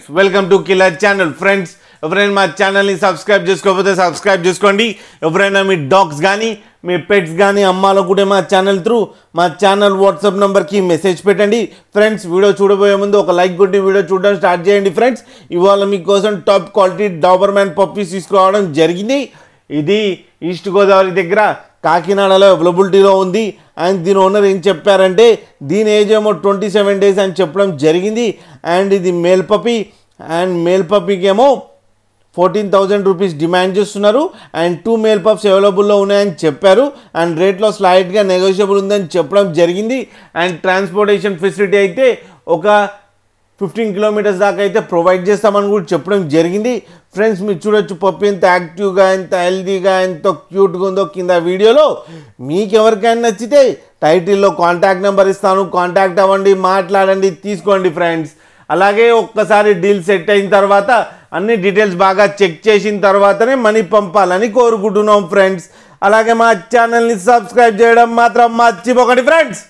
Welcome to Killer Channel, friends. ఎవరైనా మా ఛానల్ని సబ్స్క్రైబ్ చేసుకోకపోతే సబ్స్క్రైబ్ చేసుకోండి. ఎవరైనా మీ డాగ్స్ కానీ మీ పెట్స్ కానీ అమ్మాలనుకుంటే మా ఛానల్ త్రూ మా ఛానల్ వాట్సాప్ నెంబర్కి మెసేజ్ పెట్టండి. ఫ్రెండ్స్, వీడియో చూడబోయే ముందు ఒక లైక్ కొట్టి వీడియో చూడడం స్టార్ట్ చేయండి. ఫ్రెండ్స్, ఇవాళ మీకోసం టాప్ క్వాలిటీ డాబర్మ్యాన్ పప్పీస్ తీసుకురావడం జరిగింది. ఇది ఈస్ట్ గోదావరి దగ్గర కాకినాడలో అవైలబిలిటీలో ఉంది. అండ్ దీని ఓనర్ ఏం చెప్పారంటే దీని ఏజ్ ఏమో 27 days అని చెప్పడం జరిగింది. అండ్ ఇది మేల్ పప్పీ. అండ్ మేల్ పప్పీకి ఏమో 14,000 రూపీస్ డిమాండ్ చేస్తున్నారు. అండ్ 2 మేల్ పప్స్ అవైలబుల్లో ఉన్నాయని చెప్పారు. అండ్ రేట్లో స్లైట్గా నెగోషియబుల్ ఉందని చెప్పడం జరిగింది. అండ్ ట్రాన్స్పోర్టేషన్ ఫెసిలిటీ అయితే ఒక 15 kilometers దాకా అయితే ప్రొవైడ్ చేస్తామని కూడా చెప్పడం జరిగింది. ఫ్రెండ్స్, మీరు చూడొచ్చు పప్పి ఎంత యాక్టివ్గా, ఎంత హెల్తీగా, ఎంత క్యూట్గా ఉందో కింద వీడియోలో. మీకు ఎవరికైనా నచ్చితే టైటిల్లో కాంటాక్ట్ నెంబర్ ఇస్తాను, కాంటాక్ట్ అవ్వండి, మాట్లాడండి, తీసుకోండి ఫ్రెండ్స్. అలాగే ఒక్కసారి డీల్ సెట్ అయిన తర్వాత అన్ని డీటెయిల్స్ బాగా చెక్ చేసిన తర్వాతనే మనీ పంపాలని కోరుకుంటున్నాం ఫ్రెండ్స్. అలాగే మా ఛానల్ని సబ్స్క్రైబ్ చేయడం మాత్రం మర్చిపోకండి ఫ్రెండ్స్.